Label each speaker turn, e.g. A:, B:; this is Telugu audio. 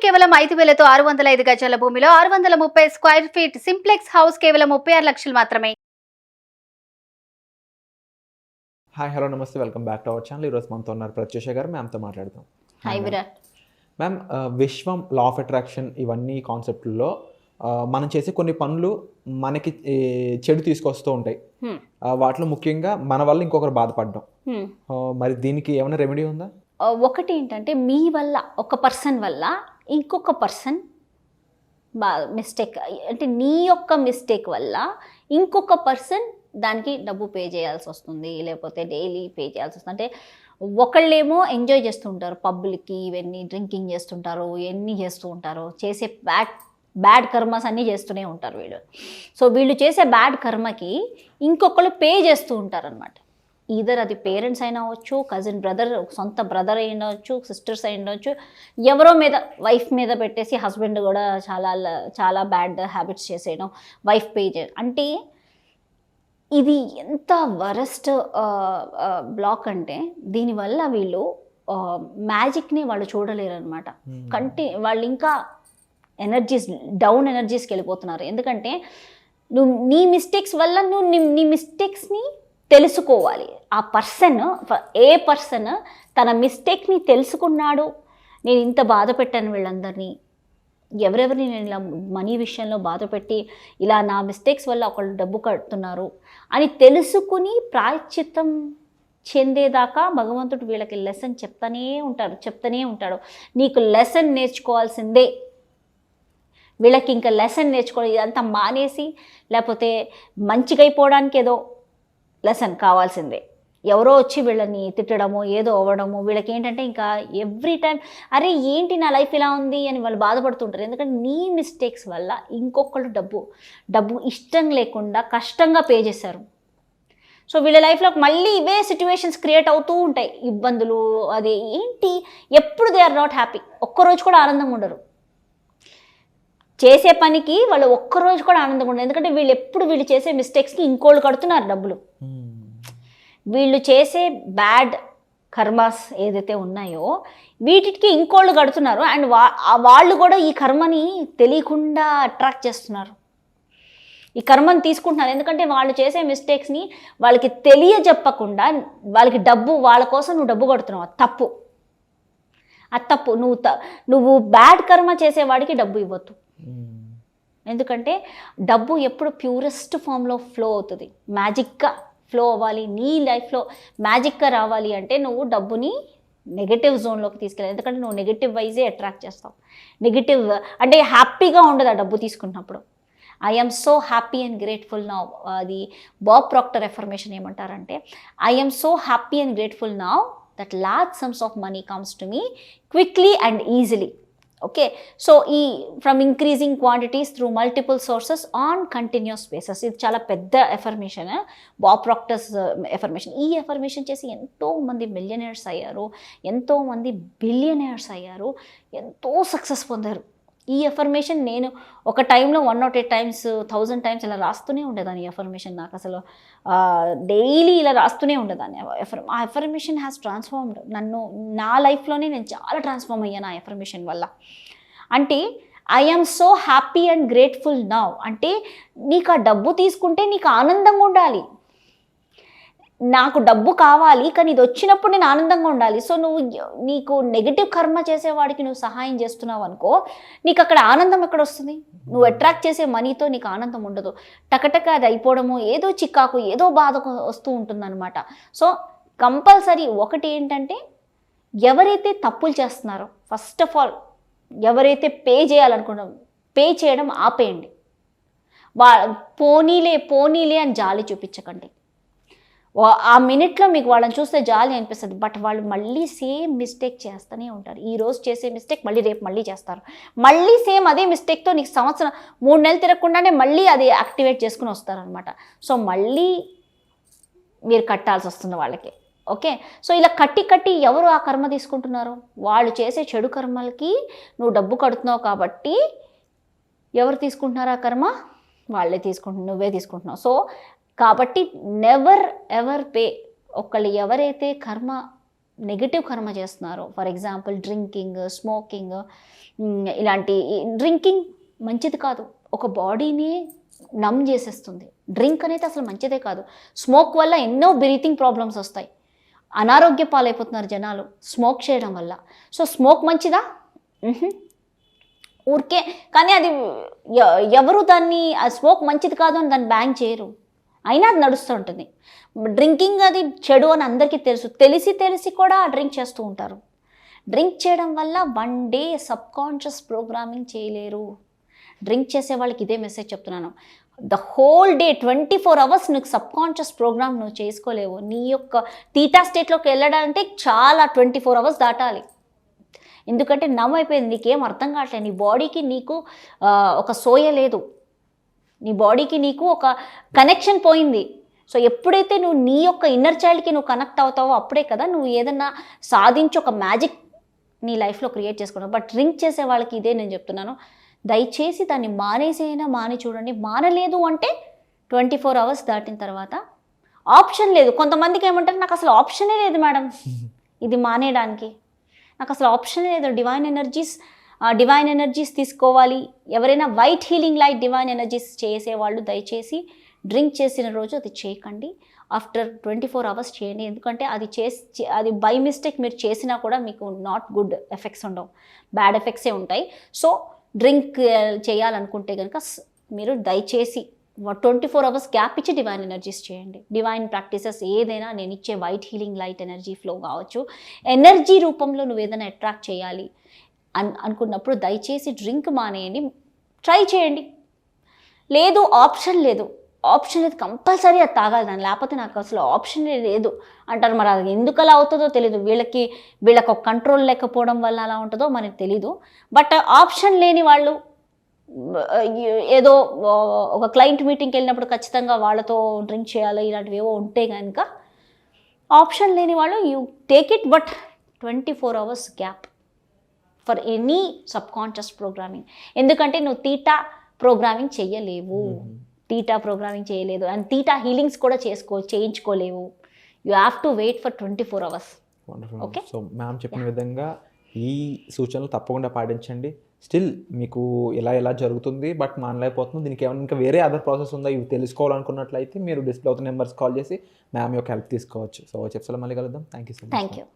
A: కేవలం 5,000తో 605 గజాల భూమిలో 630 స్క్వేర్ ఫీట్ సింప్లెక్స్ హౌస్ కేవలం 36 లక్షలు మాత్రమే.
B: హాయ్ హలో నమస్తే, welcome back to our channel. ఈరోజు మనతో ఉన్నారు ప్రత్యూష గారు. మ్యామ్తో మాట్లాడదాం.
A: Hi Virat
B: ma'am, Vishwam, law of attraction, ఇవన్నీ కాన్సెప్ట్లో మనం చేసే కొన్ని పనులు మనకి చెడు తీసుకొస్తూ ఉంటాయి. వాటిలో ముఖ్యంగా మన వల్ల ఇంకొకరు బాధపడడం. మరి దీనికి ఏమైనా రెమెడీ ఉందా?
A: ఒకటి ఏంటంటే, మీ వల్ల ఒక పర్సన్ వల్ల ఇంకొక పర్సన్ మిస్టేక్, అంటే నీ యొక్క మిస్టేక్ వల్ల ఇంకొక పర్సన్ దానికి డబ్బు పే చేయాల్సి వస్తుంది, లేకపోతే డైలీ పే చేయాల్సి వస్తుంది. అంటే ఒకళ్ళేమో ఎంజాయ్ చేస్తూ ఉంటారు, పబ్బులకి ఇవన్నీ డ్రింకింగ్ చేస్తుంటారు, ఎన్ని చేస్తూ ఉంటారు, చేసే బ్యాడ్ కర్మస్ అన్నీ చేస్తూనే ఉంటారు వీళ్ళు. సో వీళ్ళు చేసే బ్యాడ్ కర్మకి ఇంకొకళ్ళు పే చేస్తూ ఉంటారనమాట. ఈధర్ అది పేరెంట్స్ అయినా అవ్వచ్చు, కజిన్ బ్రదర్, సొంత బ్రదర్ అయి ఉండవచ్చు, సిస్టర్స్ అయి ఉండవచ్చు, ఎవరో మీద, వైఫ్ మీద పెట్టేసి హస్బెండ్ కూడా చాలా బ్యాడ్ హ్యాబిట్స్ చేసేయడం, వైఫ్ పే చేయడం. అంటే ఇది ఎంత వరస్ట్ బ్లాక్ అంటే, దీనివల్ల వీళ్ళు మ్యాజిక్ని వాళ్ళు చూడలేరు అనమాట. వాళ్ళు ఇంకా డౌన్ ఎనర్జీస్కి వెళ్ళిపోతున్నారు. ఎందుకంటే నువ్వు నీ మిస్టేక్స్ వల్ల నీ మిస్టేక్స్ని తెలుసుకోవాలి. ఆ ఏ పర్సన్ తన మిస్టేక్ని తెలుసుకున్నాడు, నేను ఇంత బాధ పెట్టాను వీళ్ళందరినీ, ఎవరెవరిని నేను ఇలా మనీ విషయంలో బాధ పెట్టి ఇలా నా మిస్టేక్స్ వల్ల ఒకళ్ళు డబ్బు కడుతున్నారు అని తెలుసుకుని ప్రాయశ్చిత్తం చెందేదాకా భగవంతుడు వీళ్ళకి లెసన్ చెప్తానే ఉంటాడు. నీకు లెసన్ నేర్చుకోవాల్సిందే. వీళ్ళకి ఇంకా లెసన్ నేర్చుకోవాలి. ఇదంతా మానేసి లేకపోతే మంచిగా అయిపోవడానికి ఏదో లెసన్ కావాల్సిందే. ఎవరో వచ్చి వీళ్ళని తిట్టడము, ఏదో అవ్వడము, వీళ్ళకి ఏంటంటే ఇంకా ఎవ్రీ టైం అరే ఏంటి నా లైఫ్ ఇలా ఉంది అని వాళ్ళు బాధపడుతుంటారు. ఎందుకంటే నీ మిస్టేక్స్ వల్ల ఇంకొకళ్ళు డబ్బు ఇష్టం లేకుండా కష్టంగా పే చేశారు. సో వీళ్ళ లైఫ్లో మళ్ళీ ఇవే సిచ్యువేషన్స్ క్రియేట్ అవుతూ ఉంటాయి, ఇబ్బందులు. అది ఏంటి, ఎప్పుడు దే ఆర్ నాట్ హ్యాపీ. ఒక్కరోజు కూడా ఆనందంగా ఉండరు. చేసే పనికి వాళ్ళు ఒక్కరోజు కూడా ఆనందంగా ఉండరు. ఎందుకంటే వీళ్ళు చేసే మిస్టేక్స్కి ఇంకోళ్ళు కడుతున్నారు డబ్బులు. వీళ్ళు చేసే బ్యాడ్ కర్మాస్ ఏదైతే ఉన్నాయో వీటికి ఇంకోళ్ళు కడుతున్నారు. అండ్ వాళ్ళు కూడా ఈ కర్మని తెలియకుండా అట్రాక్ట్ చేస్తున్నారు, ఈ కర్మని తీసుకుంటున్నారు. ఎందుకంటే వాళ్ళు చేసే మిస్టేక్స్ని వాళ్ళకి తెలియజెప్పకుండా వాళ్ళకి వాళ్ళ కోసం నువ్వు డబ్బు కడుతున్నావు. అది తప్పు. నువ్వు బ్యాడ్ కర్మ చేసేవాడికి డబ్బు ఇవ్వద్దు. ఎందుకంటే డబ్బు ఎప్పుడు ప్యూరెస్ట్ ఫామ్లో ఫ్లో అవుతుంది, మ్యాజిక్గా ఫ్లో అవ్వాలి. నీ లైఫ్లో మ్యాజిక్గా రావాలి అంటే నువ్వు డబ్బుని నెగటివ్ జోన్లోకి తీసుకెళ్ళాలి. ఎందుకంటే నువ్వు నెగటివ్ వైజే అట్రాక్ట్ చేస్తావు. నెగటివ్ అంటే హ్యాపీగా ఉండదు ఆ డబ్బు తీసుకున్నప్పుడు. I am so happy and grateful now. అది బాబ్ ప్రాక్టర్ ఎఫర్మేషన్ ఏమంటారంటే, I am so happy and grateful now that large sums of money comes to me quickly and easily. Okay, so from increasing quantities through multiple sources on continuous basis. ఇది చాలా పెద్ద ఎఫర్మేషన్, బాబ్ ప్రాక్టర్స్ ఎఫర్మేషన్. ఈ ఎఫర్మేషన్ చేసి ఎంతోమంది మిలియనర్స్ అయ్యారు, ఎంతోమంది బిలియనర్స్ అయ్యారు, ఎంతో సక్సెస్ పొందారు. ఈ ఎఫర్మేషన్ నేను ఒక టైంలో 108 times 1000 times ఇలా రాస్తూనే ఉండేదాన్ని. ఎఫర్మేషన్ నాకు అసలు డైలీ ఇలా రాస్తూనే ఉండేదాన్ని. ఆ ఎఫర్మేషన్ హ్యాస్ ట్రాన్స్ఫార్మ్డ్ నా లైఫ్లోనే నేను చాలా ట్రాన్స్ఫార్మ్ అయ్యాను ఆ ఎఫర్మేషన్ వల్ల. అంటే I am so happy and grateful now అంటే నీకు ఆ డబ్బు తీసుకుంటే నీకు ఆనందంగా ఉండాలి. నాకు డబ్బు కావాలి కానీ ఇది వచ్చినప్పుడు నేను ఆనందంగా ఉండాలి. సో నీకు నెగిటివ్ కర్మ చేసేవాడికి నువ్వు సహాయం చేస్తున్నావు అనుకో, నీకు అక్కడ ఆనందం ఎక్కడ వస్తుంది? నువ్వు అట్రాక్ట్ చేసే మనీతో నీకు ఆనందం ఉండదు. టకటక అది అయిపోవడము, ఏదో చిక్కాకు, ఏదో బాధ వస్తూ ఉంటుందన్నమాట. సో కంపల్సరీ ఒకటి ఏంటంటే, ఎవరైతే తప్పులు చేస్తున్నారో ఫస్ట్ ఆఫ్ ఆల్ ఎవరైతే పే చేయాలనుకున్నారో పే చేయడం ఆపేయండి. పోనీలే అని జాలి చూపించకండి. ఆ మినిట్లో మీకు వాళ్ళని చూస్తే జాలి అనిపిస్తుంది, బట్ వాళ్ళు మళ్ళీ సేమ్ మిస్టేక్ చేస్తూనే ఉంటారు. ఈరోజు చేసే మిస్టేక్ రేపు మళ్ళీ చేస్తారు. మళ్ళీ సేమ్ అదే మిస్టేక్తో నీకు 3 నెలలు తిరగకుండానే మళ్ళీ అది యాక్టివేట్ చేసుకుని వస్తారనమాట. సో మళ్ళీ మీరు కట్టాల్సి వస్తుంది వాళ్ళకి. ఓకే, సో ఇలా కట్టి ఎవరు ఆ కర్మ తీసుకుంటున్నారు? వాళ్ళు చేసే చెడు కర్మలకి నువ్వు డబ్బు కడుతున్నావు కాబట్టి ఎవరు తీసుకుంటున్నారు ఆ కర్మ? నువ్వే తీసుకుంటున్నావు. సో కాబట్టి నెవర్ ఎవర్ పే. ఒకళ్ళు ఎవరైతే కర్మ నెగిటివ్ కర్మ చేస్తున్నారో, ఫర్ ఎగ్జాంపుల్ డ్రింకింగ్, స్మోకింగ్, ఇలాంటి డ్రింకింగ్ మంచిది కాదు, ఒక బాడీని నమ్ చేసేస్తుంది. డ్రింక్ అనేది అసలు మంచిదే కాదు. స్మోక్ వల్ల ఎన్నో బ్రీతింగ్ ప్రాబ్లమ్స్ వస్తాయి, అనారోగ్య పాలైపోతున్నారు జనాలు స్మోక్ చేయడం వల్ల. సో స్మోక్ మంచిదా? ఊరికే కానీ అది ఎవరు దాన్ని ఆ స్మోక్ మంచిది కాదు అని దాన్ని బ్యాన్ చేయరు, అయినా అది నడుస్తూ ఉంటుంది. డ్రింకింగ్ అది చెడు అని అందరికీ తెలుసు, తెలిసి కూడా డ్రింక్ చేస్తూ ఉంటారు. డ్రింక్ చేయడం వల్ల 1 డే సబ్కాన్షియస్ ప్రోగ్రామింగ్ చేయలేరు. డ్రింక్ చేసే వాళ్ళకి ఇదే మెసేజ్ చెప్తున్నాను. ద హోల్ డే 24 hours నీకు సబ్కాన్షియస్ ప్రోగ్రామ్ నువ్వు చేసుకోలేవు. నీ యొక్క తీటా స్టేట్లోకి వెళ్ళడాలంటే చాలా 24 hours దాటాలి. ఎందుకంటే నమ్ అయిపోయింది, నీకేం అర్థం కావట్లేదు. నీ బాడీకి నీకు ఒక సోయ లేదు, నీ బాడీకి నీకు ఒక కనెక్షన్ పోయింది. సో ఎప్పుడైతే నువ్వు నీ యొక్క ఇన్నర్ చైల్డ్కి నువ్వు కనెక్ట్ అవుతావో అప్పుడే కదా నువ్వు ఏదన్నా సాధించి ఒక మ్యాజిక్ నీ లైఫ్లో క్రియేట్ చేసుకున్నావు. బట్ డ్రింక్ చేసే వాళ్ళకి ఇదే నేను చెప్తున్నాను, దయచేసి దాన్ని మానేసైనా మాని చూడండి. మానలేదు అంటే 24 hours దాటిన తర్వాత ఆప్షన్ లేదు. కొంతమందికి ఏమంటారు, నాకు అసలు ఆప్షనే లేదు మేడం ఇది మానేయడానికి, నాకు అసలు ఆప్షన్ లేదు. డివైన్ ఎనర్జీస్ తీసుకోవాలి. ఎవరైనా white healing light divine energies చేసేవాళ్ళు దయచేసి డ్రింక్ చేసిన రోజు అది చేయకండి. ఆఫ్టర్ 24 hours చేయండి. ఎందుకంటే అది బై మిస్టేక్ మీరు చేసినా కూడా మీకు నాట్ గుడ్ ఎఫెక్ట్స్ ఉండవు, బ్యాడ్ ఎఫెక్ట్సే ఉంటాయి. సో డ్రింక్ చేయాలనుకుంటే కనుక మీరు దయచేసి 24 hours గ్యాప్ ఇచ్చి డివైన్ ఎనర్జీస్ చేయండి. డివైన్ ప్రాక్టీసెస్ ఏదైనా, నేను ఇచ్చే white healing light energy flow కావచ్చు, ఎనర్జీ రూపంలో నువ్వు ఏదైనా అట్రాక్ట్ చేయాలి అనుకున్నప్పుడు దయచేసి డ్రింక్ మానేయండి, ట్రై చేయండి. లేదు ఆప్షన్ లేదు కంపల్సరీ అది తాగాలి దాన్ని, లేకపోతే నాకు అసలు ఆప్షన్ లేదు అంటారు. మరి అది ఎందుకు అలా అవుతుందో తెలియదు, వీళ్ళకి ఒక కంట్రోల్ లేకపోవడం వల్ల అలా ఉంటుందో మనకు తెలీదు. బట్ ఆప్షన్ లేని వాళ్ళు ఏదో ఒక క్లయింట్ మీటింగ్కి వెళ్ళినప్పుడు ఖచ్చితంగా వాళ్ళతో డ్రింక్ చేయాలి ఇలాంటివి ఏవో ఉంటే కనుక ఆప్షన్ లేని వాళ్ళు you take it, but 24 hours gap for any subconscious programming. ఎందుకంటే నువ్వు తీటా ప్రోగ్రామింగ్ చేయలేవు, అండ్ తీటా హీలింగ్స్ కూడా చేయించుకోలేవు. You have to wait for 24 hours. Okay,
B: so ma'am చెప్పిన విధంగా ఈ సూచనలు తప్పకుండా పాటించండి. స్టిల్ మీకు ఎలా జరుగుతుంది బట్ మానలేకపోతుంది, దీనికి ఏమైనా ఇంకా వేరే అదర్ ప్రాసెస్ ఉందా ఇవి తెలుసుకోవాలనుకున్నట్లయితే మీరు డిస్ప్లే అవుతున్న నెంబర్స్ కాల్ చేసి మ్యామ్ యొక్క హెల్ప్ తీసుకోవచ్చు. సో చెప్సలో మళ్ళీ కలుద్దాం. Thank you so much.
A: Thank you.